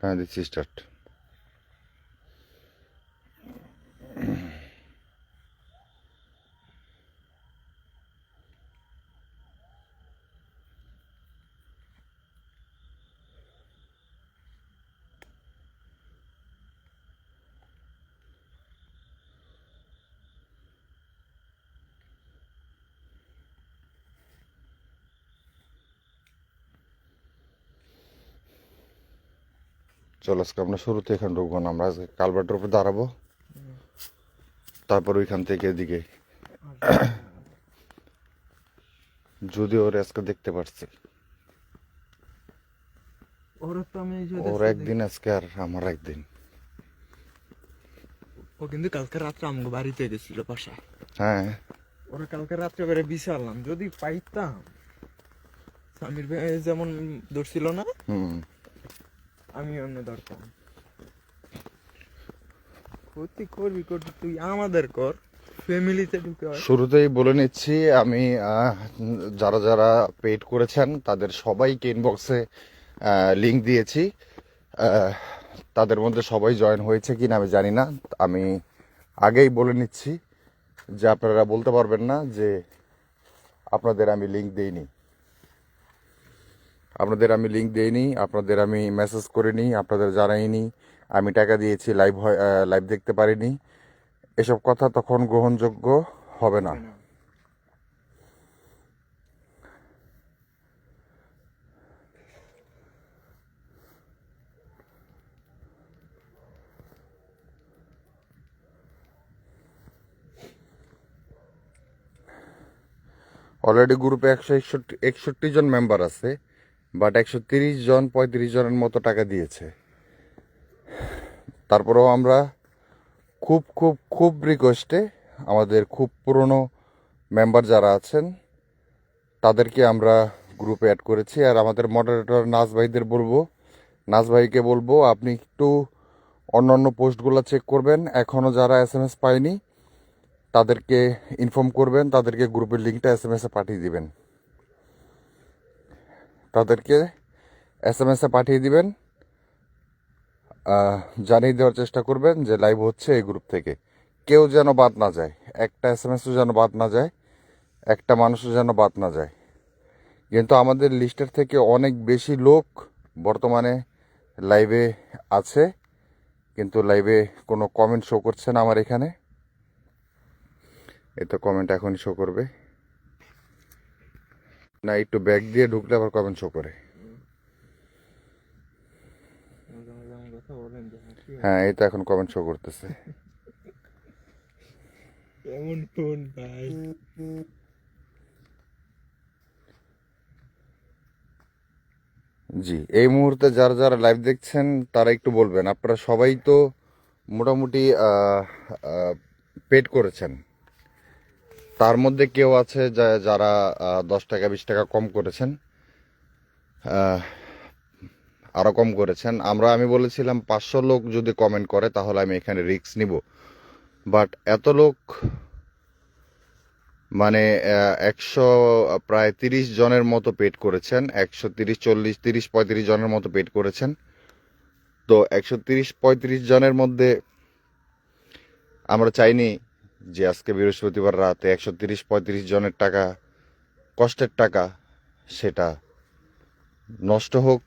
হ্যাঁ দিচ্ছি স্টার্ট। চলো আজকে আমরা শুরুতে এখানে ঢুকবো না, আমরা আজকে কালভার্টের উপরে দাঁড়াবো, তারপর ওইখান থেকে এদিকে যদি ওর আজকে দেখতে পারছি ওর একদিন আজকে আর আমার একদিন। ও কিন্তু কালকে রাত্রে আমাকে বাড়িতে গেছিল বাসা। হ্যাঁ ওরা কালকে রাত্রে করে বিছালাম, যদি পাইতাম সামির ভাই যেমন ধরছিল না, আমি অন্য ধরতাম। ক্ষতি করবি করবি তুই আমাদের কর, ফ্যামিলিতে ঢুকে হয়। শুরুতেই বলে নিচ্ছি আমি, যারা যারা পেড করেছেন তাদের সবাইকে ইনবক্সে লিংক দিয়েছি। তাদের মধ্যে সবাই জয়েন হয়েছে কিনা আমি জানি না। আমি আগেই বলে নিচ্ছি যে আপনারা বলতে পারবেন না যে আপনাদের আমি লিংক দেইনি। আপনাদের আমি লিংক দেইনি, আপনাদের আমি মেসেজ করিনি, আপনাদের জানাইনি আমি টাকা দিয়েছি, লাইভ দেখতে পারিনি। এসব কথা তখন গ্রহণযোগ্য হবে না। অলরেডি গ্রুপে 161 জন মেম্বার আছে, বাট 130 জন 35 জনের মতো টাকা দিয়েছে। তারপরেও আমরা খুব খুব খুব রিকোয়েস্টে আমাদের খুব পুরনো মেম্বার যারা আছেন তাদেরকে আমরা গ্রুপে অ্যাড করেছি। আর আমাদের মডারেটর নাজ ভাইদের বলবো, নাজ ভাইকে বলবো আপনি একটু অন্যান্য পোস্টগুলো চেক করবেন, এখনও যারা SMS পায়নি তাদেরকে ইনফর্ম করবেন, তাদেরকে গ্রুপের লিঙ্কটা SMS পাঠিয়ে দিবেন, তাদেরকে SMS পাঠিয়ে দিবেন, জানিয়ে দেওয়ার চেষ্টা করবেন যে লাইভ হচ্ছে এই গ্রুপ থেকে। কেউ যেন বাদ না যায়, একটা SMSও যেন বাদ না যায়, একটা মানুষও যেন বাদ না যায়। কিন্তু আমাদের লিস্টের থেকে অনেক বেশি লোক বর্তমানে লাইভে আছে, কিন্তু লাইভে কোনো কমেন্ট শো করছে না আমার এখানে। এই তো কমেন্ট এখনই শো করবে না, একটু ব্যাক দিয়ে ঢুকলে আবার কমেন্ট শো করে। হ্যাঁ এই তো এখন কমেন্ট শো করতেছে। এমন ফোন ভাই। জি, এই মুহূর্তে যারা যারা লাইভ দেখছেন তারা একটু বলবেন, আপনারা সবাই তো মোটামুটি পেড করেছেন, তার মধ্যে কেউ আছে যারা 10 টাকা 20 টাকা কম করেছেন, আরো কম করেছেন। আমি বলেছিলাম 500 লোক যদি কমেন্ট করে তাহলে আমি এখানে রিস্ক নিব, বাট এত লোক মানে 100 প্রায় 30 জনের মতো পেড করেছেন, 130 40 30 35 জনের মতো পেড করেছেন। তো 130 35 জনের মধ্যে আমরা চাইনি যে আজকে বৃহস্পতিবার রাতে 130 35 জনের টাকা, কষ্টের টাকা, সেটা নষ্ট হোক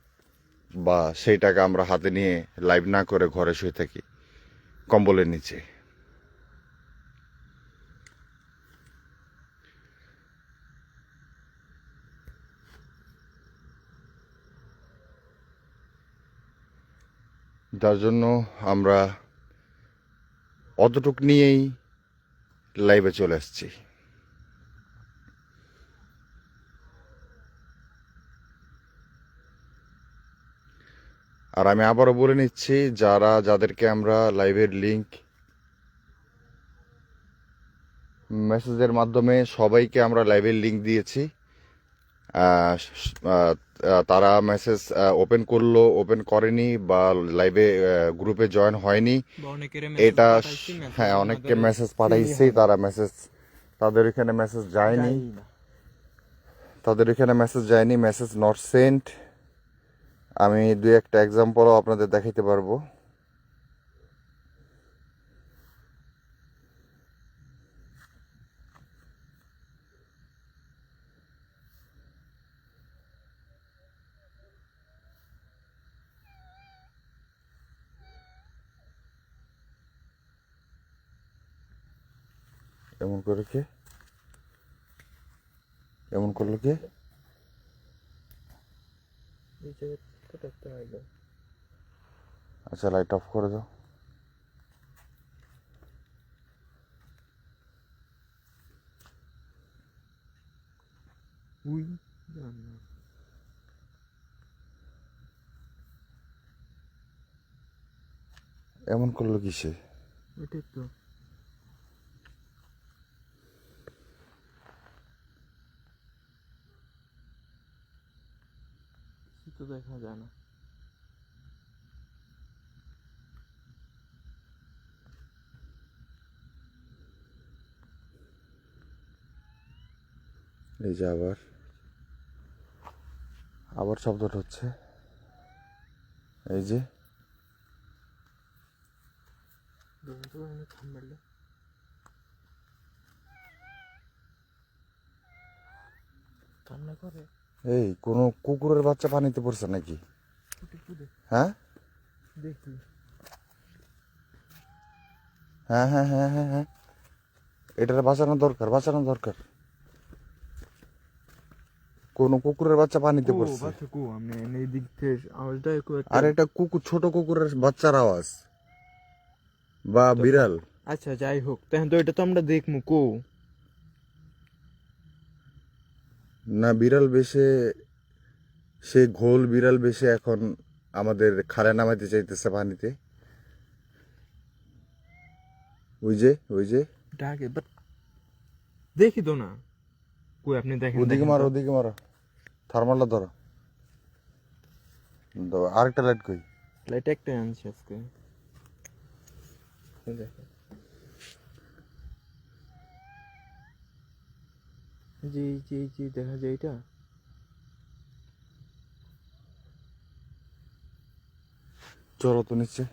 বা সেই টাকা আমরা হাতে নিয়ে লাইভ না করে ঘরে শুয়ে থাকি কম্বলের নিচে। যার জন্য আমরা অতটুক নিয়েই লাইভে চলে আসছি। আর আমি আবারও বলে নিচ্ছি, যাদেরকে আমরা লাইভের লিংক মেসেজের মাধ্যমে সবাইকে আমরা লাইভের লিংক দিয়েছি, তারা মেসেজ ওপেন করলো, ওপেন করেনি বা লাইভে গ্রুপে জয়েন হয়নি, এটা হ্যাঁ অনেককে মেসেজ পাঠাইছি, তারা মেসেজ তাদের এখানে মেসেজ যায়নি, মেসেজ নট সেন্ট। আমি দুই একটা এক্সাম্পলও আপনাদের দেখাইতে পারবো। এমন করে কে, এমন করলো কে? এই জায়গাটা দেখতে হয় গো। আচ্ছা, লাইট অফ করে দাও। উই জান না। এমন করলো কিসে? এটাই তো কিছু তো দেখা যায় না। এই যে আবার আবার শব্দটা হচ্ছে। এই যে দেখুন তো আমি খাম মারলে কান্না করে। এই কোনো কুকুরের বাচ্চা পানিতে পড়ছে নাকি? একটু দেখ, হ্যাঁ দেখি। হ্যাঁ হ্যাঁ হ্যাঁ হ্যাঁ হ্যাঁ, এটার বাঁচানো দরকার, বাঁচানো দরকার। কোনো কুকুরের বাচ্চা পানিতে কো পড়ছে। বাচ্চা কো আমি এই দিক থেকে আওয়াজটা একটু আর এটা কুকুর, ছোট কুকুরের বাচ্চার আওয়াজ বা তো- বিড়াল। আচ্ছা যাই হোক, তখন তো এটা তো আমরা দেখমু কো। না, বিড়াল বেশে, সে ঘোল বিড়াল বেশে এখন আমাদের খালে নামাইতে চাইতেছে পানিতে। ওই যে ওই যে, ডাকে বাট দেখি তো না। কই আপনি দেখেন ওদিকে দেখেন মারো, তো। ওদিকে মারো, থার্মালটা ধরো। দাও, আরেকটা লাইট কই? লাইট একটাই আনছি আজকে। এই দেখেন। জি জি জি দেখা যায় এটা। চলো তো নিচে।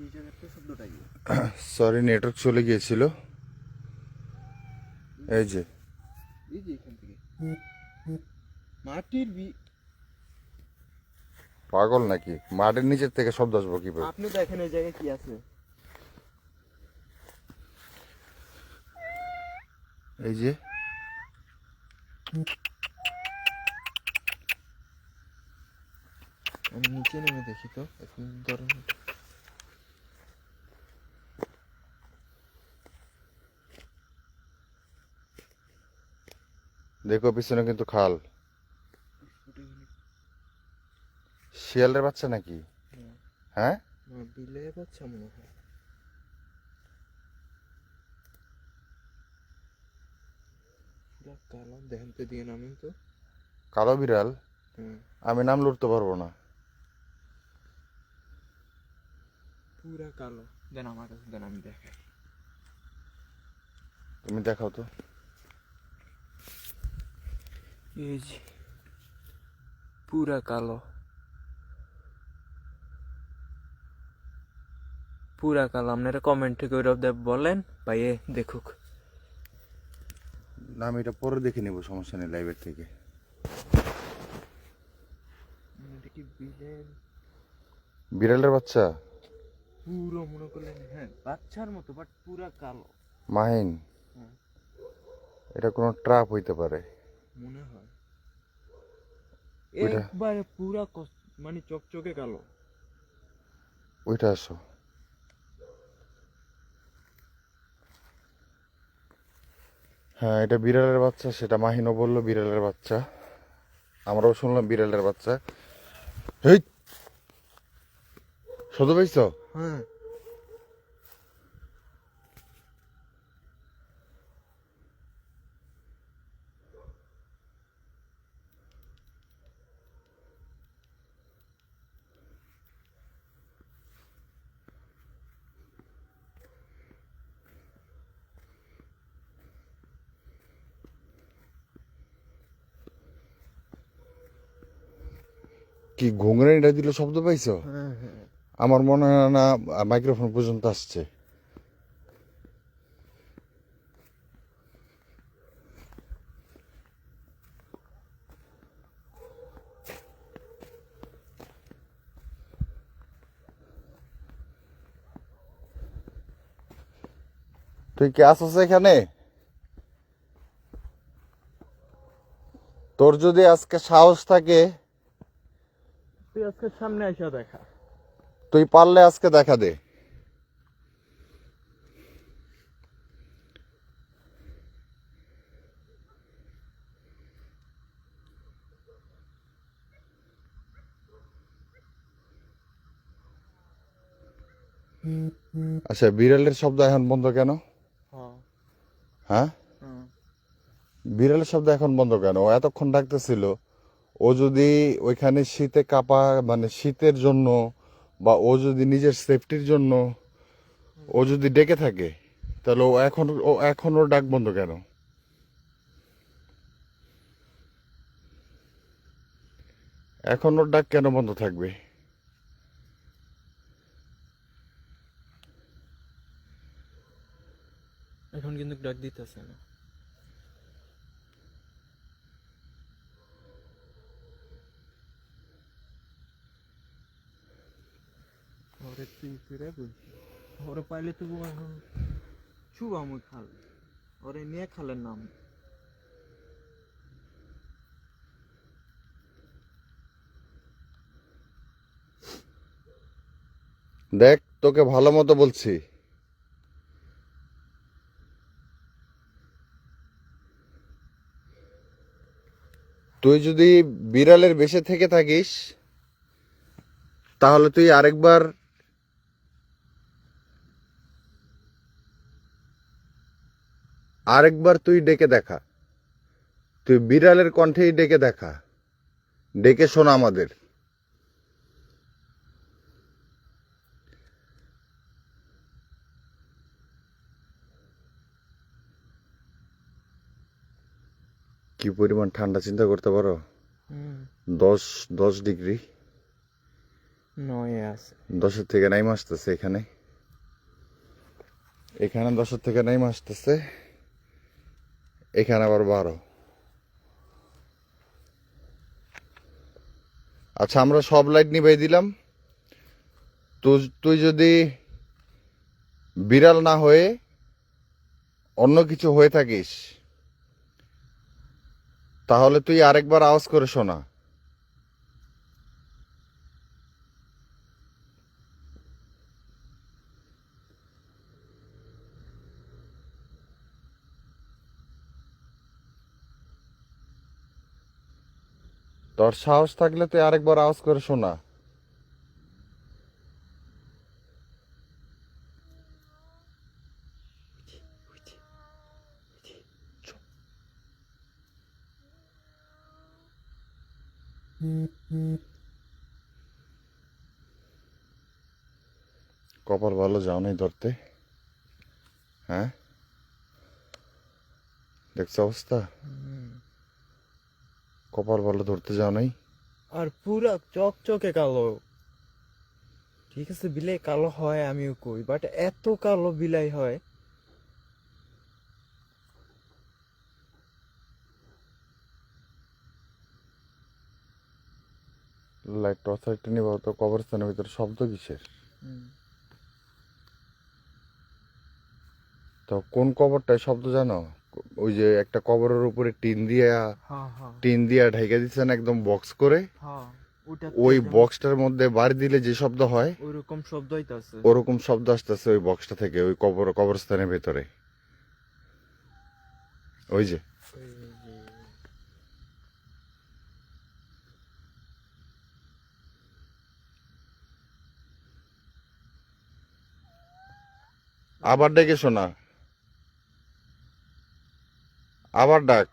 এই জায়গাটা শব্দটা কি? সরি, নেটওয়ার্ক চলে গিয়েছিল। এই যে এই যে এখান থেকে মাটির পাগল নাকি? মাটির নিচের থেকে শব্দ আসবো কিভাবে? আপনি দেখেন এই জায়গায় কি আছে। এই যে আমি নিচে নেমে দেখি তো এখন ধরেন। দেখো, পিছনে কিন্তু খাল। শিয়ালের বাচ্চা নাকি? হ্যাঁ, না বিলে বাচ্চা মনে হয়। পুরা কালো দেখেন তো দিয়ে নামেন তো। কালো বিড়াল? হুম আমি নাম লড়তে পারবো না। পুরা কালো। দেন আমার কাছে দেন আমি দেখাই। তুমি দেখাও তো। এই যে পুরা কালো, পুরা কালো। আপনারা কমেন্টে করে বলেন ভাই এ দেখুক। না, আমি এটা পরে দেখে নেবো, সমস্যা নেই, লাইভের থেকে। এটা কি বিলের বিড়ালের বাচ্চা? পুরো মনে করলেন হ্যাঁ বাচ্চার মতো বাট পুরা কালো। মাহিন, হ্যাঁ এটা কোনো ট্রাপ হইতে পারে। মনে হয় ওইটা, একবারে পুরা মানে চকচকে কালো। ওইটা আসো। হ্যাঁ, এটা বিড়ালের বাচ্চা, সেটা মাহিনও বললো বিড়ালের বাচ্চা, আমরাও শুনলাম বিড়ালের বাচ্চা। হেই, শুনতে পাইছো? হ্যাঁ কি ঘুংরানিটা দিলে শব্দ পাইছো? হ্যাঁ হ্যাঁ। আমার মনে হয় না মাইক্রোফোন পর্যন্ত আসছে। তুই কি আসছ এখানে? তোর যদি আজকে সাহস থাকে, তুই আজকে সামনে আইসা দেখা। তুই পারলে আজকে দেখা দে। আচ্ছা, বিড়ালের শব্দ এখন বন্ধ কেন? হ্যাঁ হ্যাঁ, হ্যাঁ। বিড়ালের শব্দ এখন বন্ধ কেন? ও এতক্ষণ ডাকতেছিল। ও যদি ওইখানে শীতে কাঁপা, মানে শীতের জন্য, বা ও যদি নিজের সেফটির জন্য ও যদি ডেকে থাকে, তাহলে ও এখন ওর ডাক বন্ধ কেন? এখন ওর ডাক কেন বন্ধ থাকবে? এখন কিন্তু ডাক দিতেছে না। ওরে তুই ফিরে বলছি, ওরে পাইলে তো এখন শুভামুই খাল, ওরে নিয়ে খালের নাম। দেখ, তোকে ভালো মতো বলছি, তুই যদি বিড়ালের বেশে থেকে থাকিস, তাহলে তুই আরেকবার তুই ডেকে দেখা। তুই বিড়ালের কণ্ঠেই ডেকে দেখা, ডেকে শোনা আমাদের। কি পরিমাণ ঠান্ডা চিন্তা করতে পারো? হুম। 10 ডিগ্রি। নয় আছে। 10-এর থেকে নাইমা আসতেছে এখানে। এখানে 10-এর থেকে নাইমা আসতেছে, এখানে আবার 12। আচ্ছা, আমরা সব লাইট নিভাই দিলাম। তুই যদি বিড়াল না হয়ে অন্য কিছু হয়ে থাকিস, তাহলে তুই আরেকবার আওয়াজ করে শোনা। তোর সাহস থাকলে তুই আরেকবার আওয়াজ করে শোনা। কপাল ভালো, যাও নাই ধরতে। হ্যাঁ, দেখছো অবস্থা? কপাল ভালো, ধরতে যাও নাই। আর পুরা চকচকে কালো। ঠিক আছে, বিলাই কালো হয় আমিও কই, বাট এত কালো বিলাই হয়। লাইট টর্চ লাইটটা নিবা তো। কবরস্থানের ভিতরে শব্দ কিসের? তো কোন কবরটায় শব্দ জানো? ওই যে একটা কবরের উপরে হ্যাঁ হ্যাঁ টিন দিয়া ঢেকে দিচ্ছেন একদম বক্স করে। হ্যাঁ। ওই বক্সটার মধ্যে বাড়ি দিলে যে শব্দ হয়, ওইরকম শব্দ হইতাছে। ওরকম শব্দ আসতেছে ওই বক্সটা থেকে, ওই কবরস্থানের ভেতরে। ওই যে আবার ডেকে শোনা, আবার ডাক,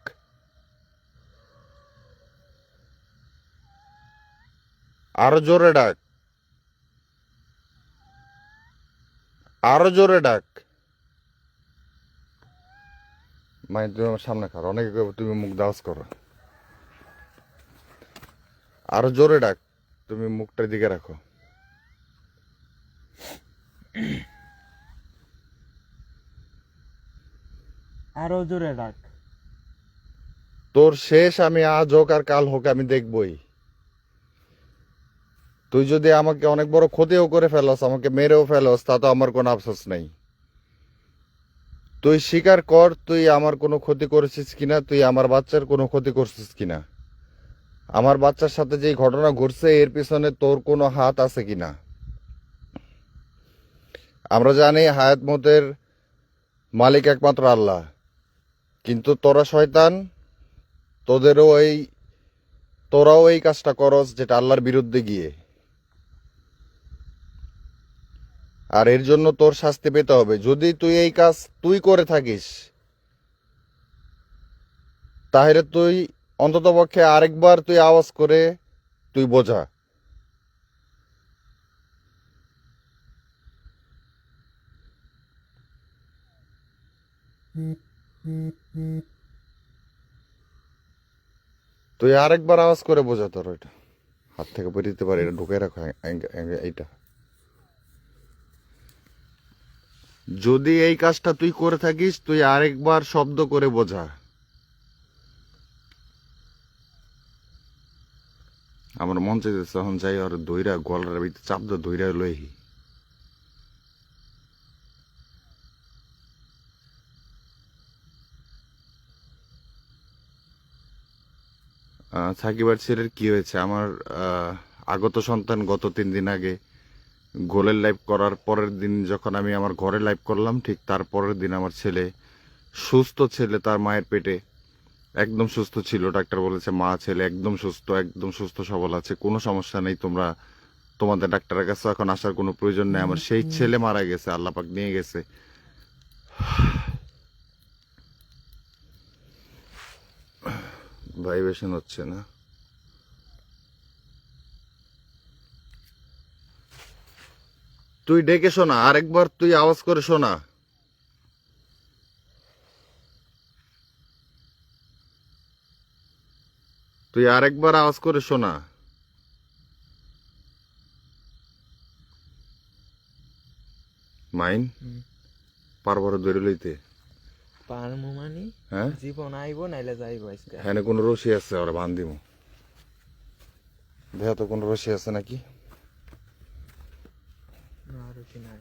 আরো জোরে ডাক, আরো জোরে ডাক। মাই, তুমি আমার সামনে খাও, অনেকে কইবো তুমি মুখ দাওয়াজ করো। আরো জোরে ডাক। তুমি মুখটার দিকে রাখো। আরো জোরে ডাক। তোর শেষ আমি আজ হোক আর কাল হোক আমি দেখবই। তুই যদি আমাকে অনেক বড় ক্ষতিও করে ফেলস, আমাকে মেরেও ফেলস, তা তো আমার কোনো আফসোস নাই। তুই স্বীকার কর তুই আমার কোনো ক্ষতি করেছিস কিনা, তুই আমার বাচ্চার কোনো ক্ষতি করছিস কিনা। আমার বাচ্চার সাথে যে ঘটনা ঘটছে এর পিছনে তোর কোনো হাত আছে কিনা। আমরা জানি হায়াত মতের মালিক একমাত্র আল্লাহ, কিন্তু তোরা শয়তান, তোদেরও এই তোরাও এই কাজটা করস যেটা আল্লাহর বিরুদ্ধে গিয়ে। আর এর জন্য তোর শাস্তি পেতে হবে। যদি তুই এই কাজ তুই করে থাকিস, তাহলে তুই অন্ততপক্ষে আরেকবার তুই আওয়াজ করে তুই বোঝা। তুই আরেকবার আওয়াজ করে বোঝা তোর ওইটা হাত থেকে বেরিয়ে দিতে পারে, এটা ঢুকে রাখো এইটা। যদি এই কাজটা তুই করে থাকিস তুই আরেকবার শব্দ করে বোঝা। আমার মন চাইতেছে এখন যাই আর দইরা গলার ভিতরে চাপ দিয়ে দইরা লই। সাকিব আর ছেলের কি হয়েছে? আমার আগত সন্তান গত 3 দিন আগে গোলের লাইভ করার পরের দিন যখন আমি আমার ঘরে লাইভ করলাম, ঠিক তার পরের দিন আমার ছেলে, সুস্থ ছেলে, তার মায়ের পেটে একদম সুস্থ ছিল। ডাক্তার বলেছে মা ছেলে একদম সুস্থ, একদম সুস্থ সবল আছে, কোনো সমস্যা নেই, তোমরা তোমাদের ডাক্তারের কাছে এখন আসার কোনো প্রয়োজন নেই। আমার সেই ছেলে মারা গেছে, আল্লাহ পাক নিয়ে গেছে। ভাইবেশন হচ্ছে না। তুই ডেকে শোনা, আরেকবার তুই আওয়াজ করে শোনা। তুই আরেকবার আওয়াজ করে শোনা। মাইন পারবর ধরে লইতে পারমু মানে হ্যাঁ, জীবন আইব নাইলে যাইব আজকে। হ্যাঁ কোনো রশি আছে ওরা বান দিব। দেখা তো কোনো রশি আছে নাকি। না রুচি নাই।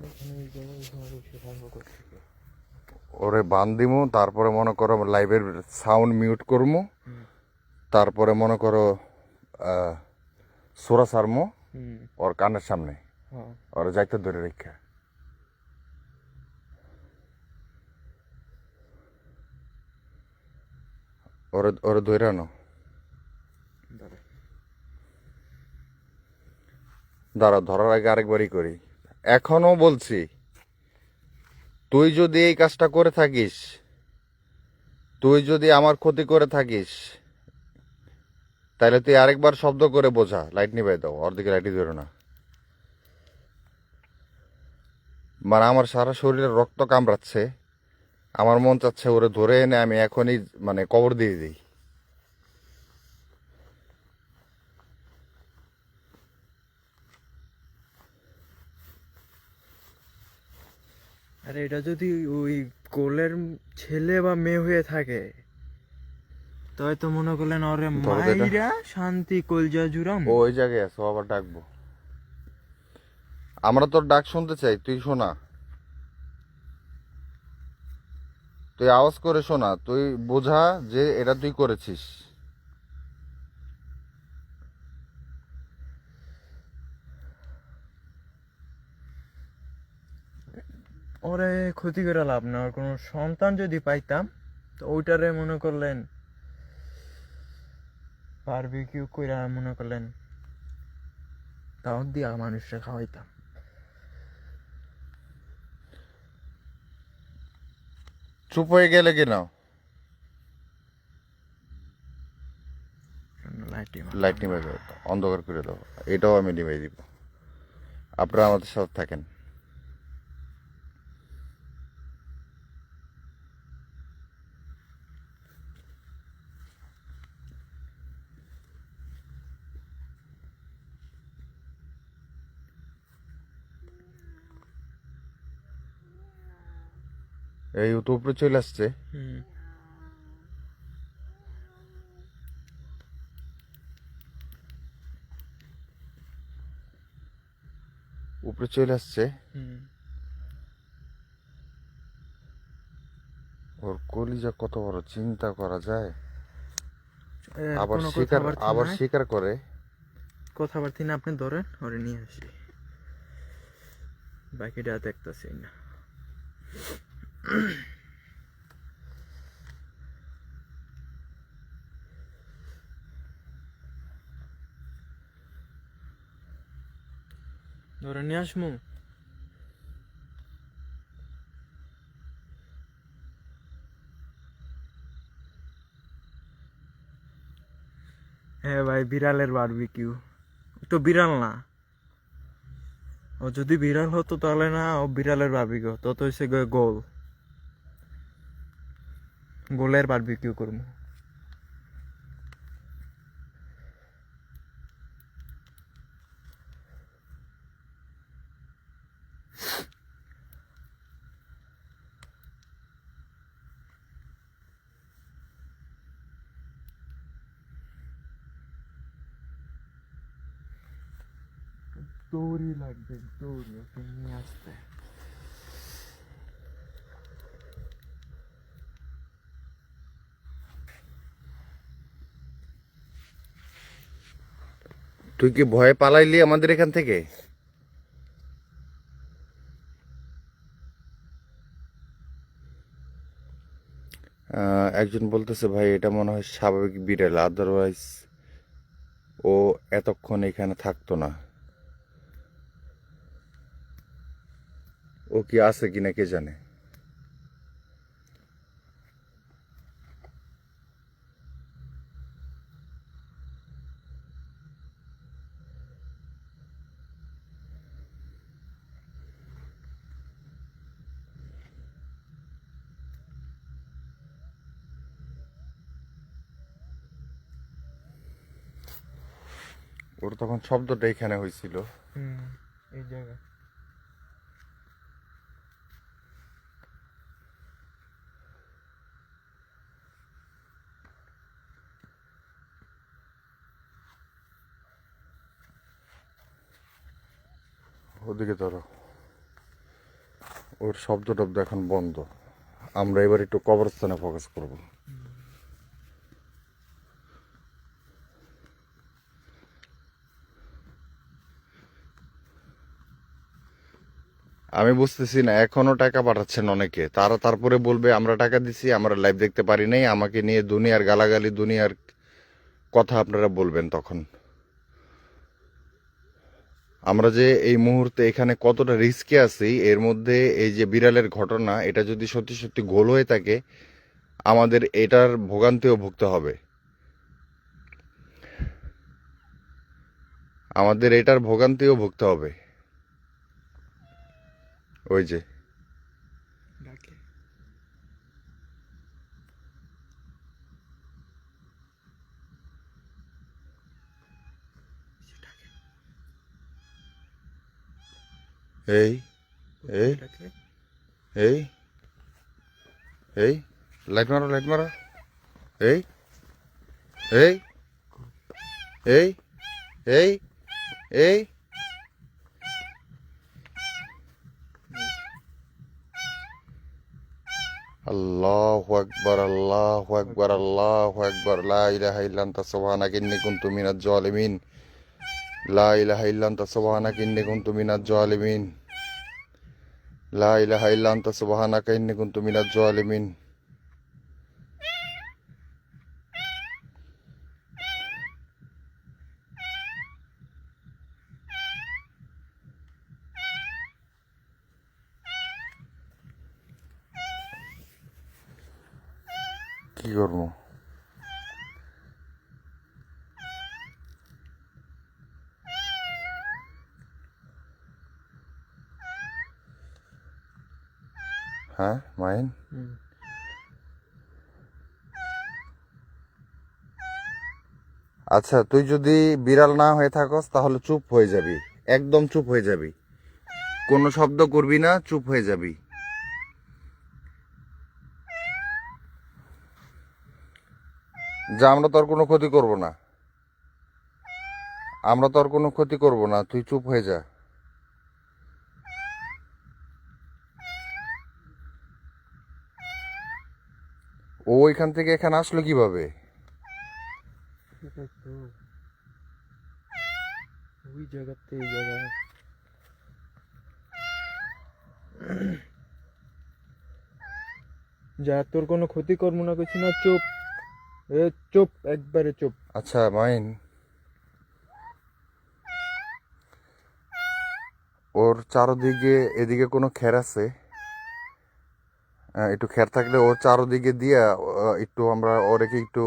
এখানে এই জায়গায় ঘর রুচি থাকবো কোথেকে? ওরে বান দিমু, তারপরে মনে করো লাইভের সাউন্ড মিউট করমু, তারপরে মনে করো সোরা সারমু ওর কানের সামনে, হ্যাঁ ওরা যাইতে ধরে রেখা। ওরে ওরে ধরে আনো। দাঁড়া। দাঁড়া, ধরার আগে আরেকবারই করি। এখনো বলছি, তুই যদি এই কাজটা করে থাকিস, তুই যদি আমার ক্ষতি করে থাকিস, তাহলে তুই আরেকবার শব্দ করে বোঝা। লাইট নিবাই দাও, ওর দিকে লাইটই ধরো না। মানে আমার সারা শরীরে রক্ত কামড়াচ্ছে, আমার মন চাচ্ছে ওরে ধরে এনে আমি এখনই মানে কবর দিয়ে দিই। আরে এটা যদি ওই কোলের ছেলে বা মেয়ে হয়ে থাকে, তাই তো মনে করলেন ওরে ধরো তো এটা। মাইরা শান্তি কলজা জুড়াম। ও ওই জায়গায় আছে, ও আবার ডাকবো। আমরা তোর ডাক শুনতে চাই, তুই শোনা, তুই আওয়াজ করে শোনা, তুই বোঝা যে এটা তুই করেছিস। ওরে ক্ষতি করে লাভ না, ওর কোনো সন্তান যদি পাইতাম তো ওইটারে মনে করলেন বারবিকিউ কইরা মনে করলেন দাওয়াত দিয়া মানুষরা খাওয়াইতাম। চুপ হয়ে গেলে কি না, লাইট নিভাই দাও, অন্ধকার করে দাও, এটাও আমি নিভাই দিব। আপনারা আমাদের সাথে থাকেন। এই তো উপরে চলে আসছে। হুম। উপরে চলে আসছে। হুম। ওর কলিজা কত বড়, চিন্তা করা যায়। এর আবার কোনো শিকার, কথাবার্তা আবার নাই, শিকার করে। কথাবার্তা না, আপনি ধরেন ওরে নিয়ে আসি, বাকিটা দেখতেছি না। ধরে নিয়ে আসমু। হ্যাঁ ভাই, বিড়ালের বারবিকিউ। তো বিড়াল না, ও যদি বিড়াল হতো তাহলে না ও বিড়ালের বারবিকিউ হতো, তো হচ্ছে গোল, গোলের বারবিকিউ করবো। দৌড়ি লাগবে, দৌড়ি ওকে নিয়ে আসতে। তুই কি ভয়ে পালাইলি আমাদের এখান থেকে? একজন বলতেছে ভাই এটা মনে হয় স্বাভাবিক বিড়াল, আদারওয়াইজ ও এতক্ষণ এখানে থাকতো না। ও কি আছে কিনা কে জানে। ওর তখন শব্দটা এখানে হয়েছিল। হুম, এই জায়গায়। ওদিকে ধরো, ওর শব্দ টব্দ এখন বন্ধ। আমরা এবার একটু কবরস্থানে ফোকাস করব। আমি বুঝতেছি না, এখনো টাকা পাঠাচ্ছেন অনেকে, তারা তারপরে বলবে আমরা টাকা দিছি, আমরা লাইভ দেখতে পারি নাই, আমাকে নিয়ে দুনিয়ার গালাগালি, দুনিয়ার কথা আপনারা বলবেন তখন। আমরা যে এই মুহূর্তে এখানে কতটা রিস্কে আছি, এর মধ্যে এই যে বিড়ালের ঘটনা, এটা যদি সত্যি সত্যি গোল হয়ে থাকে, আমাদের এটার ভোগান্তিও ভুগতে হবে। আমাদের এটার ভোগান্তিও ভুগতে হবে। ওই যে ডাকে। এই এই ডাকে। এই এই লাইট মারো, লাইট মারো। এই এই এই এই এই আল্লাহু আকবার, আল্লাহু আকবার, আল্লাহু আকবার। লা ইলাহা ইল্লা আনতা সুবহানাকা ইন্নী কুনতু মিনাজ জালিমিন। লা ইলাহা ইল্লা আনতা সুবহানাকা ইন্নী কুনতু মিনাজ জালিমিন। লা ইলাহা ইল্লা আনতা সুবহানাকা ইন্নী কুনতু মিনাজ জালিমিন। কি করবো? হ্যাঁ মাইন, হুম। আচ্ছা তুই যদি বিড়াল না হয়ে থাকস তাহলে চুপ হয়ে যাবি, একদম চুপ হয়ে যাবি, কোনো শব্দ করবি না, চুপ হয়ে যাবি। যে আমরা তোর কোনো ক্ষতি করব না, আমরা তোর কোনো ক্ষতি করব না, তুই চুপ হয়ে যা। ও ওইখান থেকে এখানে আসলো কিভাবে? সেটাই তো, ওই জায়গাতে এই জায়গায়। যা, তোর কোনো ক্ষতি করবো না কিছু না, চুপ। এ চুপ, একবারে চুপ। আচ্ছা মাইন, ওর চারদিকে এদিকে কোনো খের আছে? একটু খের থাকলে ওর চারদিকে দিয়া একটু আমরা ওরে কি একটু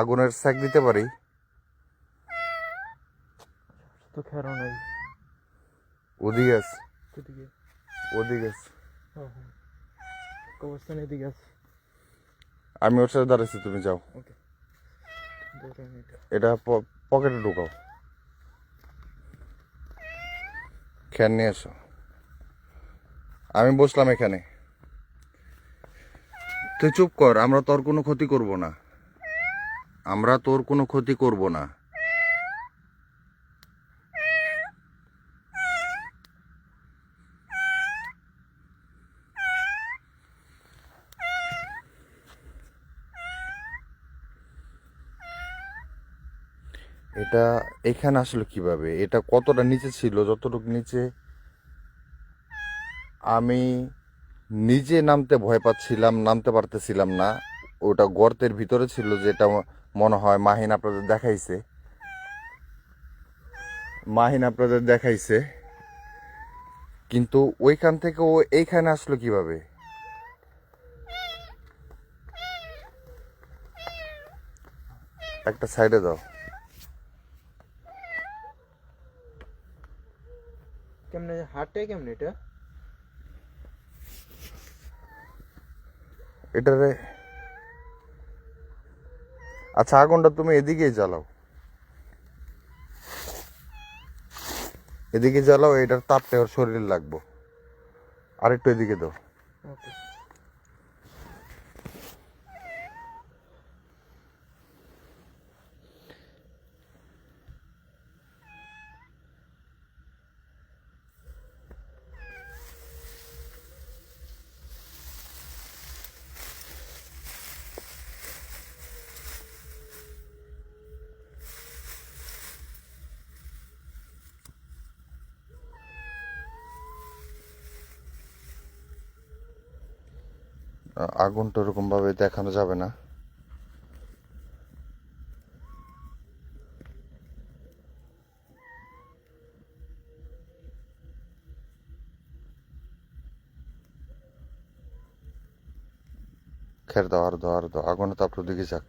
আগুনের সেক দিতে পারি? তো খেরো নাই ওদিকে আছে, এদিকে। ওদিকে আছে। হ্যাঁ হ্যাঁ, অবস্থান এদিকে আছে। আমি ওর সাথে দাঁড়াচ্ছি, তুমি যাও। ওকে, ধরেন এটা। এটা পকেটে ঢুকাও, খের নিয়ে এসো। আমি বসলাম এখানে, তুই চুপ কর, আমরা তোর কোনো ক্ষতি করব না, আমরা তোর কোনো ক্ষতি করব না। এটা এখানে আসলে কিভাবে? এটা কতটা নিচে ছিল? যতটুকু নিচে আমি নিজে নামতে ভয় পাচ্ছিলাম, নামতে পারতেছিলাম না। ওটা গর্তের ভিতরে ছিল, যেটা মনে হয় মাহিন আপনাদের দেখাইছে, মাহিন আপনাদের দেখাইছে। কিন্তু ওইখান থেকে ও এইখানে আসলো কিভাবে? একটা সাইডে দাও। কেমনে হাঁটে, কেমনে এটা? এটারে, আচ্ছা আগুনটা তুমি এদিকেই জ্বালাও, এদিকে জ্বালাও, এটার তাপটা ওর শরীরে লাগবো। আরেকটু এদিকে দাও। ওকে। আগুনটা ওরকম ভাবে দেখানো যাবে না। খের দাও, আর দাও, আর দাও, আগুনের তাপটা দিকে যাক।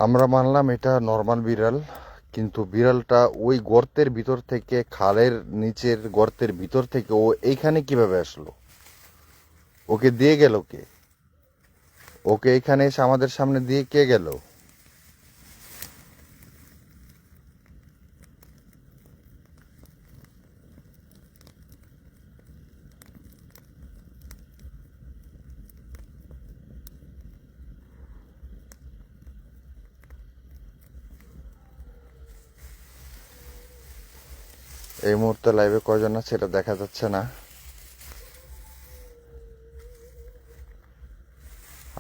আমরা মানলাম এটা নর্মাল বিড়াল, কিন্তু বিড়ালটা ওই গর্তের ভিতর থেকে, খালের নিচের গর্তের ভিতর থেকে ও এইখানে কিভাবে আসলো? ওকে দিয়ে গেল কে? ওকে এখানে এসে আমাদের সামনে দিয়ে কে গেল? এই মুহূর্তে লাইভে কয়জন আছে এটা দেখা যাচ্ছে না।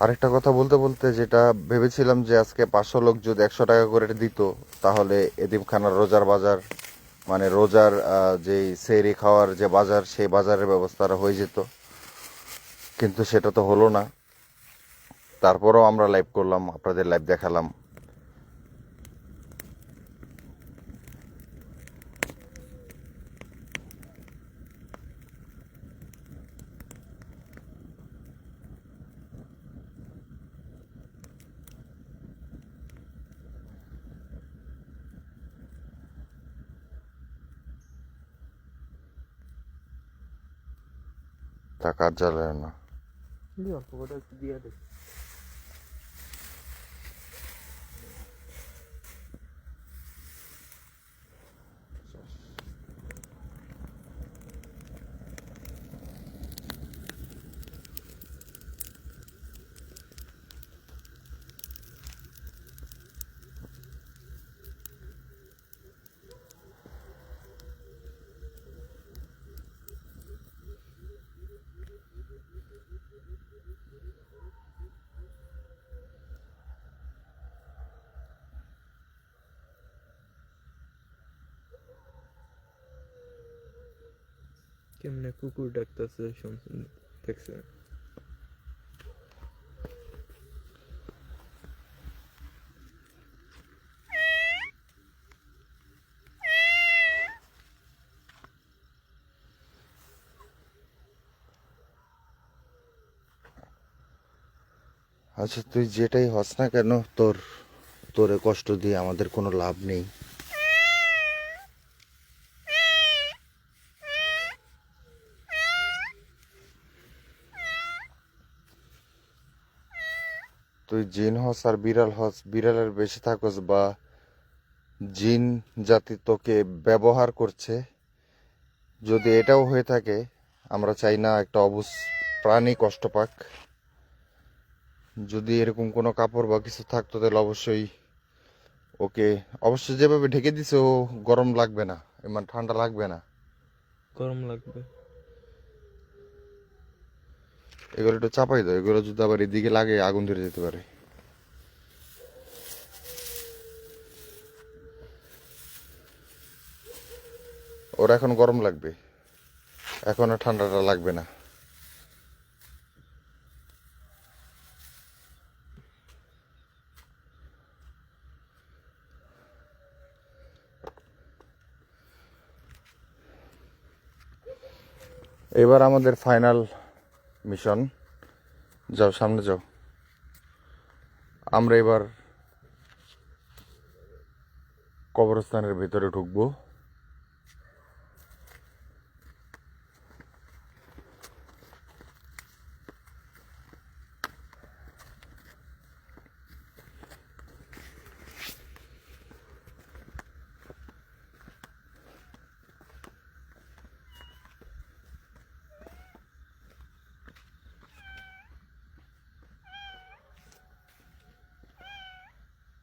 আরেকটা কথা বলতে বলতে, যেটা ভেবেছিলাম যে আজকে 500 লোক যদি 100 টাকা করে দিত, তাহলে এতিমখানার রোজার বাজার, মানে রোজার যেই সেহরি খাওয়ার যে বাজার, সেই বাজারের ব্যবস্থাটা হয়ে যেত। কিন্তু সেটা তো হলো না। তারপরেও আমরা লাইভ করলাম, আপনাদের লাইভ দেখালাম। তা কাজ জ্বালায় না। অল্প করে একটু দিয়ে দে। কেমনে কুকুর ডাকতেছে শুনছেন, দেখছেন? আচ্ছা তুই যেটাই হস না কেন, তোরে কষ্ট দিয়ে আমাদের কোনো লাভ নেই। তুই জিন হস আর বিড়াল হস, বিড়ালের বেশি থাকস বা জিন জাতি তোকে ব্যবহার করছে, যদি এটাও হয়ে থাকে, আমরা চাই না একটা অবুঝ প্রাণী কষ্ট পাক। যদি এরকম কোনো কাপড় বা কিছু থাকতো তাহলে অবশ্যই ওকে, অবশ্যই যেভাবে ঢেকে দিছে ও গরম লাগবে না, এমন ঠান্ডা লাগবে না। গরম লাগবে। এগুলো একটু চাপাই দাও, এগুলো যদি আবার এদিকে লাগে আগুন ধরে যেতে পারে। ওর এখন গরম লাগবে, এখন আর ঠান্ডাটা লাগবে না। এবার আমাদের ফাইনাল মিশন, যাও সামনে যাও। আমরা এবার কবরস্থানের ভিতরে ঢুকবো।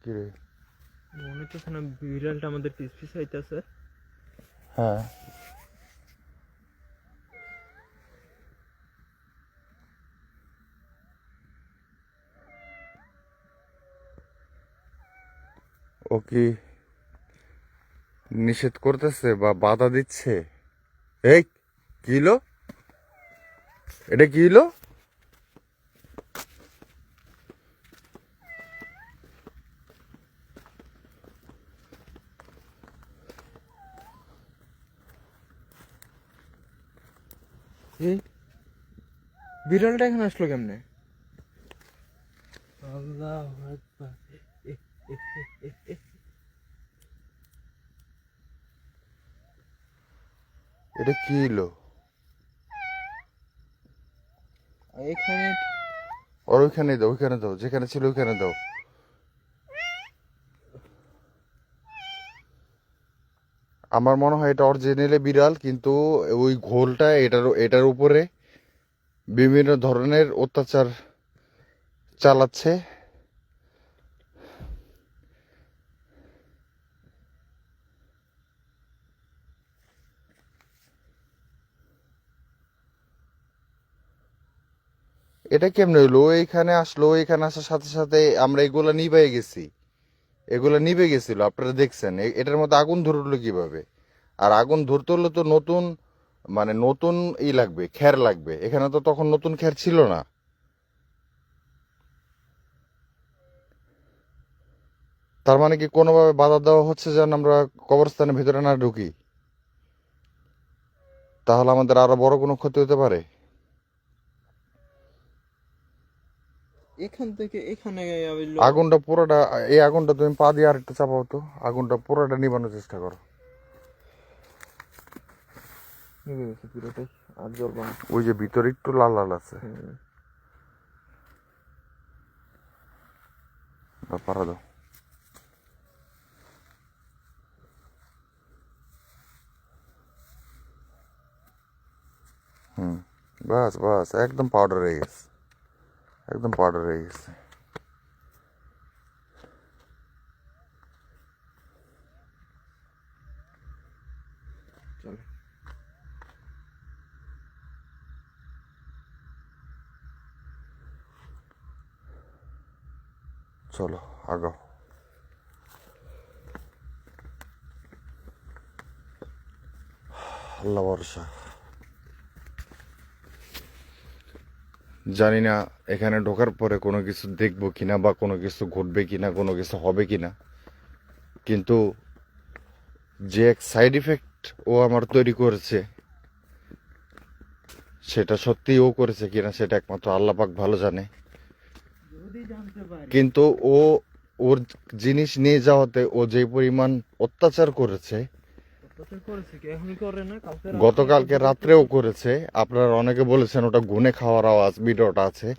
কি রে? মনে হচ্ছে না বিড়ালটা আমাদের পিছ পিছ আইতাছে। হ্যাঁ, ও কি নিষেধ করতেছে বা বাধা দিচ্ছে? এই কি হলো? এটা কি হলো? এই বিড়ালটা এখানে আসলো কেমনে? আল্লাহু আকবার। এ, এ, এ, এ, এ। এটা কি হলো? এখানে ওর ওইখানে দাও, ওইখানে দাও, যেখানে ছিল ওইখানে দাও। আমার মনে হয় এটা অরিজিনালি বিড়াল, কিন্তু ওই ঘোলটা এটার উপরে বিভিন্ন ধরনের অত্যাচার চালাচ্ছে। এটা কেমনে হইলো? ও এইখানে আসলো, এখানে আসার সাথে সাথে আমরা এগুলা নিভে গেছি, এগুলা নিভে গেছিল, আপনারা দেখছেন। এটার মধ্যে আগুন ধরলো কিভাবে? আর আগুন ধরতে হলে তো নতুন, মানে নতুন লাগবে, খ্যার লাগবে। এখানে তো তখন নতুন খ্যার ছিল না। তার মানে কি কোনোভাবে বাধা দেওয়া হচ্ছে যেন আমরা কবরস্থানের ভিতরে না ঢুকি? তাহলে আমাদের আরো বড় কোনো ক্ষতি হতে পারে। এখান থেকে এখানে আইলো। আগুনটা পুরোটা, এই আগুনটা তুমি পা দিয়ে আরেকটু চাপাও তো, আগুনটা পুরোটা নিবানোর চেষ্টা করো। নিভে গেছে পুরোটাই। আর জ্বলবো না। ওই যে ভিতরে একটু লাল লাল আছে। পারা দাও। বাস বাস, একদম পাউডার হয়ে গেছে, একদম পাউডার হয়ে গেছে। চলো চলো আগাও। আল্লাহ ভরসা। জানি না এখানে ঢোকার পরে কোনো কিছু দেখবো কিনা, বা কোনো কিছু ঘটবে কিনা, কোনো কিছু হবে কিনা, কিন্তু যে এক সাইড ইফেক্ট ও আমার তৈরি করেছে, সেটা সত্যি ও করেছে কিনা সেটা একমাত্র আল্লাহ পাক ভালো জানে। যদি জানতে পারি। কিন্তু ও ওর জিনিস নিয়ে যাওয়াতে ও যে পরিমাণ অত্যাচার করেছে, অত্যাচার করেছে কি এখনই করে না, কালকে গতকালকে রাত্রেও করেছে। আপনারা অনেকে বলেছেন ওটা গুনে খাওয়ার আওয়াজ, ভিডিওটা আছে,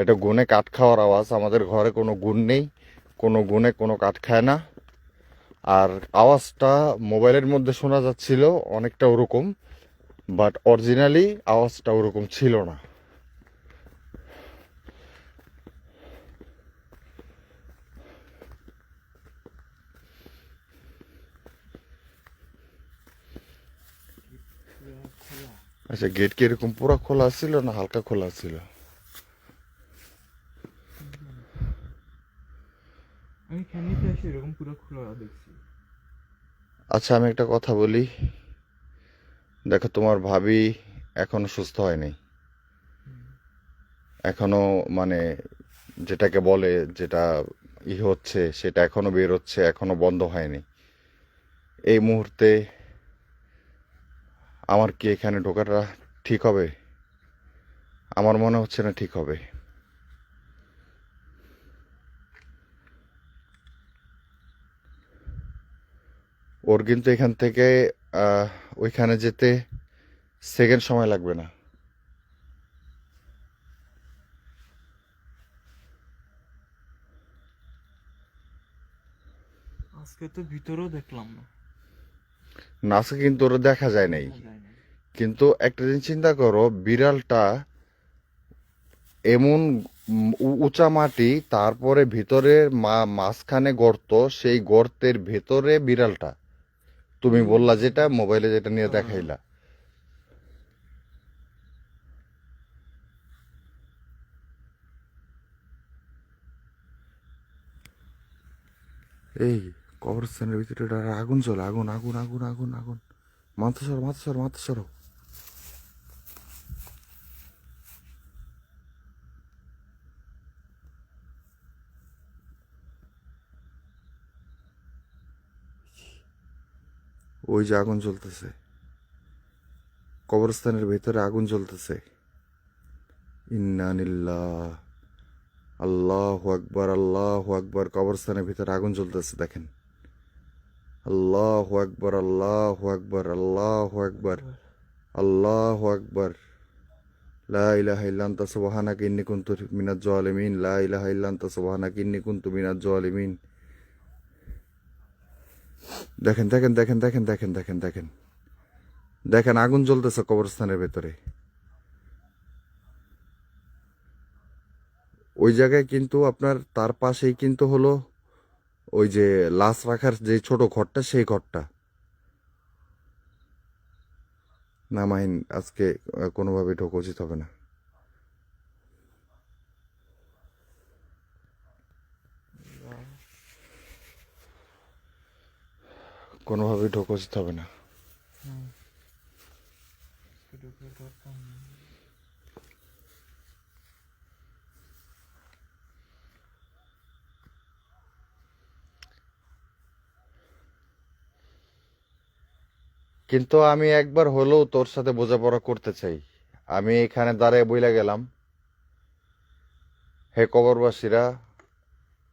এটা গুনে কাঠ খাওয়ার আওয়াজ। আমাদের ঘরে কোনো গুণ নেই, কোনো গুনে কোনো কাঠ খায় না। আর আওয়াজটা মোবাইলের মধ্যে শোনা যাচ্ছিল অনেকটা ওরকম, বাট অরিজিনালি আওয়াজটা ওরকম ছিল না। খোলা। আচ্ছা, গেট কি এরকম পুরো খোলা ছিল না হালকা খোলা ছিল? আমি খেলনিতে এসে এরকম পুরো খোলা দেখছি। আচ্ছা, আমি একটা কথা বলি। দেখো, তোমার ভাবি এখনো সুস্থ হয়নি, এখনো মানে যেটাকে বলে যেটা হচ্ছে সেটা এখনো বের হচ্ছে, এখনো বন্ধ হয়নি। এই মুহূর্তে আমার কি এখানে ঢোকাটা ঠিক হবে? আমার মনে হচ্ছে না ঠিক হবে। ওর কিন্তু এখান থেকে আহ, ওইখানে যেতে সেকেন্ড সময় লাগবে না। আজকে তো ভিতরেও দেখলাম না, নাসে কিন্তু ওরা দেখা যায় নাই। দেখা যায় না। কিন্তু একটা জিনিস চিন্তা করো, বিড়ালটা এমন উঁচা মাটি, তারপরে ভিতরে মাঝখানে গর্ত, সেই গর্তের ভেতরে বিড়ালটা তুমি বললা যেটা মোবাইলে যেটা নিয়ে হ্যাঁ। দেখাইলা। এই কবরস্থানের ভিতরে একটা আগুন চলে, আগুন আগুন আগুন আগুন আগুন। মাথা সরো, মাথা সরো, মাথা সরো। ওই যে আগুন জ্বলতেছে, কবরস্থানের ভিতরে আগুন জ্বলতেছে। ইন্নানিল্লাহ, আল্লাহু আকবার, আল্লাহু আকবার। কবরস্থানের ভিতরে আগুন জ্বলতেছে, দেখেন। আল্লাহু আকবার, আল্লাহু আকবার, আল্লাহু আকবার, আল্লাহু আকবার। লা ইলাহা ইল্লা আনতা সুবহানাকা ইন্নী কুনতু মিনাজ জালিমিন, লা ইলাহা ইল্লা আনতা সুবহানাকা ইন্নী কুনতু মিনাজ জালিমিন। দেখেন দেখেন দেখেন দেখেন দেখেন দেখেন দেখেন দেখেন, আগুন জ্বলতেছে কবরস্থানের ভেতরে। ওই জায়গায় কিন্তু আপনার তার পাশেই কিন্তু হলো ওই যে লাশ রাখার যে ছোট ঘরটা, সেই ঘরটা। না মাহিন, আজকে কোনোভাবে ঢোকা উচিত হবে না, কোনোভাবে ঢোকা উচিত হবে না। কিন্তু আমি একবার হলেও তোর সাথে বোঝাপড়া করতে চাই। আমি এখানে দাঁড়ায় বইলা গেলাম, হে কবরবাসীরা,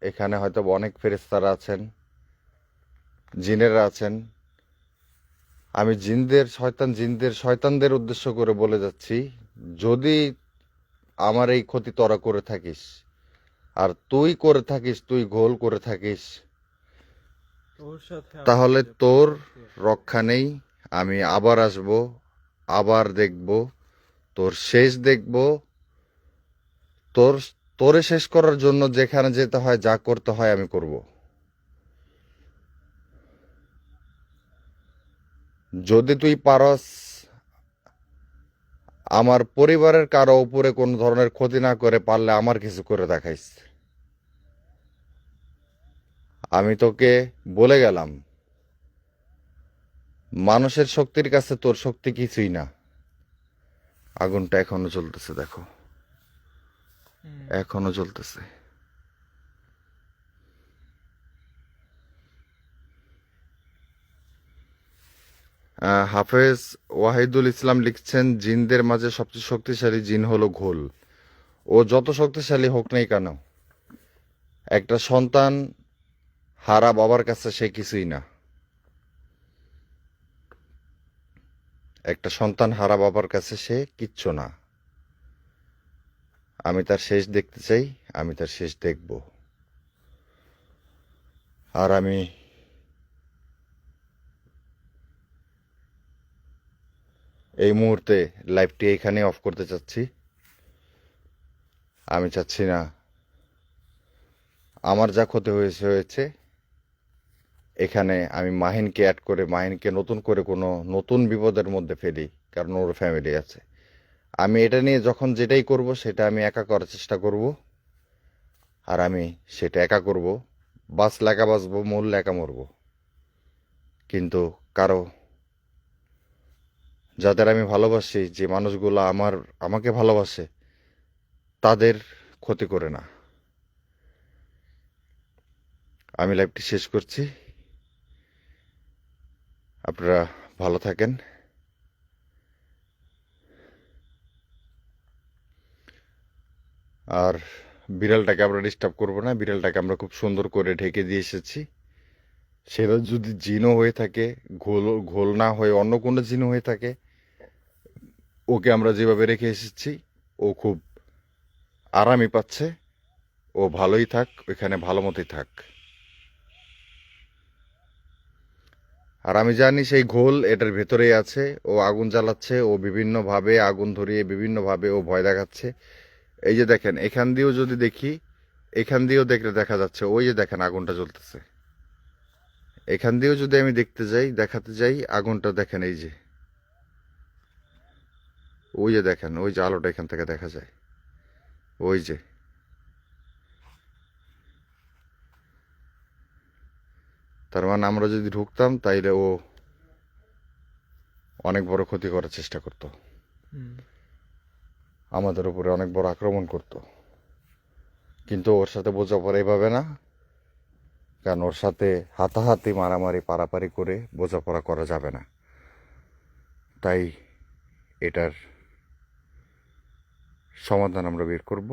এখানে হয়তো অনেক ফেরেশতারা আছেন, জিনেরা আছেন, আমি শয়তানদের উদ্দেশ্য করে বলে যাচ্ছি, যদি আমার এই ক্ষতি তোরা করে থাকিস, আর তুই গোল করে থাকিস, তোর সাথে আমার তাহলে যে তোর পরবর্তী একটা রক্ষা নেই। আমি আবার আসব, আবার দেখব, তোর শেষ দেখব। তোর তোরে শেষ করার জন্য যেখানে যেতে হয়, যা করতে হয় আমি করব। যদি তুই পারস আমার পরিবারের কারো উপরে কোনো ধরনের ক্ষতি না করে, পারলে আমার কিছু করে দেখাইস। আমি তোকে বলে গেলাম, মানুষের শক্তির কাছে তোর শক্তি কিছুই না। আগুনটা এখনো জ্বলতেছে, দেখো, হুম, এখনো জ্বলতেছে। হাফেজ ওয়াহিদুল ইসলাম লিখছেন, জিনদের মাঝে সবচেয়ে শক্তিশালী জিন হলো ঘোল। ও যত শক্তিশালী হোক নাই কেন, একটা সন্তান হারা বাবার কাছে সে কিছুই না। একটা সন্তান হারা বাবার কাছে সে কিচ্ছু না। আমি তার শেষ দেখতে চাই, আমি তার শেষ দেখব। আর আমি এই মুহূর্তে লাইভটি এখানে অফ করতে চাচ্ছি। আমি চাচ্ছি না আমার যা ক্ষতি হয়েছে এখানে আমি মাহিনকে অ্যাড করে মাহিনকে নতুন করে কোনো নতুন বিপদের মধ্যে ফেলি, কারণ ওর ফ্যামিলি আছে। আমি এটা নিয়ে যখন যেটাই করব সেটা আমি একা করার চেষ্টা করব, আর আমি সেটা একা করব। বাঁচলে একা বাঁচবো, মরলে একা মরবো। কিন্তু কারো, যাদের আমি ভালোবাসি, যে মানুষগুলো আমাকে ভালোবাসে, তাদের ক্ষতি করে না। আমি লাইভটি শেষ করছি। আপনারা ভালো থাকেন। আর বিড়ালটাকে আমরা ডিস্টার্ব করবো না, বিড়ালটাকে আমরা খুব সুন্দর করে ঢেকে দিয়ে এসেছি। সেটা যদি জিনও হয়ে থাকে, ঘোল ঘোল না হয়ে অন্য কোনো জিনও হয়ে থাকে, ওকে আমরা যেভাবে রেখে এসেছি, ও খুব আরামই পাচ্ছে। ও ভালোই থাক, ওইখানে ভালো মতোই থাক। আর আমি জানি সেই ঘোল এটার ভেতরেই আছে। ও আগুন জ্বালাচ্ছে, ও বিভিন্নভাবে আগুন ধরিয়ে বিভিন্নভাবে ও ভয় দেখাচ্ছে। এই যে দেখেন, এখান দিয়েও যদি দেখি, এখান দিয়েও দেখলে দেখা যাচ্ছে, ওই যে দেখেন আগুনটা জ্বলতেছে। এখান দিয়েও যদি আমি দেখতে যাই, দেখাতে যাই, আগুনটা দেখেন, এই যে, ওই যে দেখেন, ওই যে আলোটা এখান থেকে দেখা যায়, ওই যে। তার মানে আমরা যদি ঢুকতাম তাইলে ও অনেক বড় ক্ষতি করার চেষ্টা করতো, হুম, আমাদের উপরে অনেক বড় আক্রমণ করতো। কিন্তু ওর সাথে বোঝাপড়া এভাবে না, কারণ ওর সাথে হাতাহাতি মারামারি পারাপারি করে বোঝাপড়া করা যাবে না। তাই এটার সমাধান আমরা বের করব।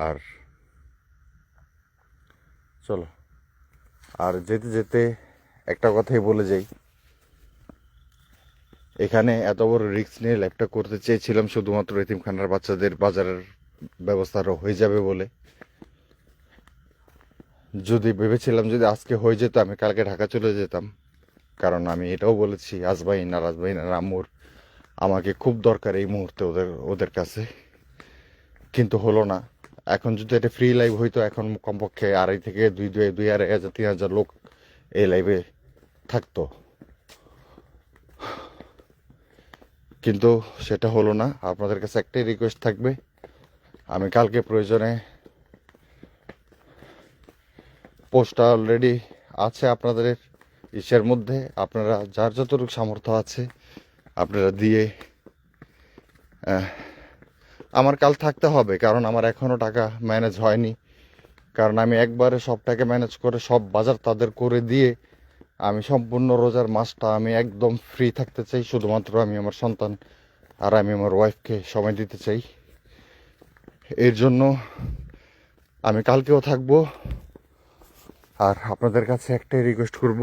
আর চলো, আর যেতে যেতে একটা কথাই বলে যাই, এখানে এত বড় রিস্ক নিয়ে লাইভটা করতে চেয়েছিলাম শুধুমাত্র এতিমখানার বাচ্চাদের বাজারের ব্যবস্থা হয়ে যাবে বলে। যদি ভেবেছিলাম যদি আজকে হয়ে যেত, আমি কালকে ঢাকা চলে যেতাম। কারণ আমি এটাও বলেছি, আজবাইন আর আম্মুর আমাকে খুব দরকার এই মুহূর্তে ওদের ওদের কাছে, কিন্তু হলো না। এখন যদি এটা ফ্রি লাইভ হইতো, এখন কমপক্ষে 2.5 থেকে 2,000, 3,000 লোক এই লাইভে থাকতো। কিন্তু সেটা হলো না। আপনাদের কাছে একটাই রিকোয়েস্ট থাকবে, আমি কালকে প্রয়োজনে, পোস্টটা অলরেডি আছে আপনাদের ইসের মধ্যে, আপনারা যার যতটুকু সামর্থ্য আছে আপনারা দিয়ে, আমার কাল থাকতে হবে, কারণ আমার এখনও টাকা ম্যানেজ হয়নি। কারণ আমি একবারে সব টাকা ম্যানেজ করে সব বাজার তাদের করে দিয়ে আমি সম্পূর্ণ রোজার মাসটা আমি একদম ফ্রি থাকতে চাই। শুধুমাত্র আমি আমার সন্তান আর আমি আমার ওয়াইফকে সময় দিতে চাই। এর জন্য আমি কালকেও থাকবো। আর আপনাদের কাছে একটাই রিকোয়েস্ট করব,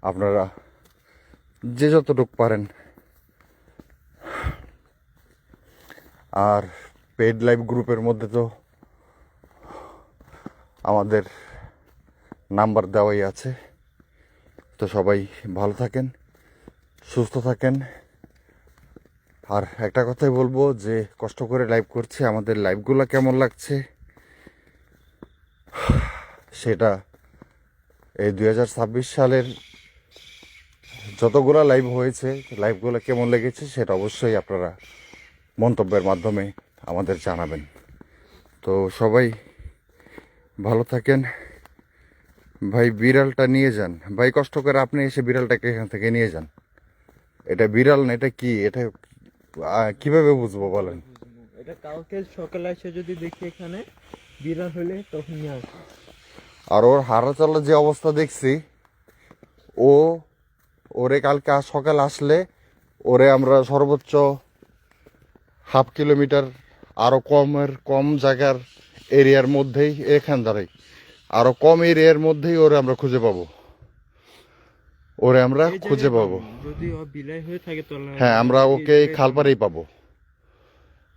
আপনারা যে যতটুকু পারেন। আর পেড লাইভ গ্রুপের মধ্যে তো আমাদের নাম্বার দেওয়াই আছে। তো সবাই ভালো থাকেন, সুস্থ থাকেন। আর একটা কথাই বলবো যে কষ্ট করে লাইভ করছি, আমাদের লাইভগুলো কেমন লাগছে সেটা এই 2026 সালের যতগুলো লাইভ হয়েছে, লাইভগুলো কেমন লেগেছে সেটা অবশ্যই আপনারা মন্তব্যের মাধ্যমে আমাদের জানাবেন। তো সবাই ভালো থাকেন। ভাই বিড়ালটা নিয়ে যান ভাই, কষ্ট করে আপনি এসে বিড়ালটাকে এখান থেকে নিয়ে যান। এটা বিড়াল না, এটা কি? এটা কিভাবে বুঝবো বলেন? এটা কালকে সকালে এসে যদি দেখি এখানে বিড়াল হলে তখন নিয়ে আসবো। আর ওর হাঁটা চলার যে অবস্থা দেখছি, ও ওরে কালকে সকাল আসলে ওরে আমরা সর্বোচ্চ 1/2 কিলোমিটার আরো কম জায়গার এরিয়ার মধ্যেই, এখান দাঁড়াই আরো কম এরিয়ার মধ্যেই ওরে আমরা খুঁজে পাবো, ওরে আমরা এই খুঁজে জায়গায় পাবো। যদি ও বিলাই হয়ে থাকে তাহলে হ্যাঁ, আমরা এই ওকে জায়গায় খালপাড়েই পাবো।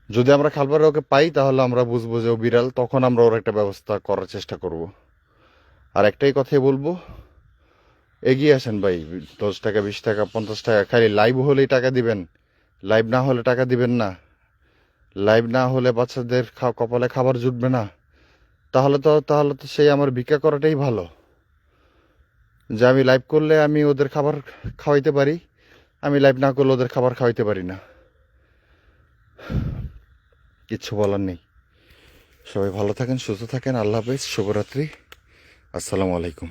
যদি আমরা খালপাড়ে ওকে পাই তাহলে আমরা বুঝবো যে ও বিড়াল, তখন আমরা ওর একটা ব্যবস্থা করার চেষ্টা করব। আর একটাই কথাই বলবো, এগিয়ে আসেন ভাই। 10 টাকা, 20 টাকা, 50 টাকা, খালি লাইভ হলেই টাকা দিবেন, লাইভ না হলে টাকা দিবেন না। লাইভ না হলে বাচ্চাদের কপালে খাবার জুটবে না। তাহলে তো সেই আমার ভিক্ষা করাটাই ভালো, যে আমি লাইভ করলে আমি ওদের খাবার খাওয়াইতে পারি, আমি লাইভ না করলে ওদের খাবার খাওয়াইতে পারি না। কিচ্ছু বলার নেই। সবাই ভালো থাকেন, সুস্থ থাকেন। আল্লাহ হাফেজ, শুভরাত্রি, আসসালামু আলাইকুম।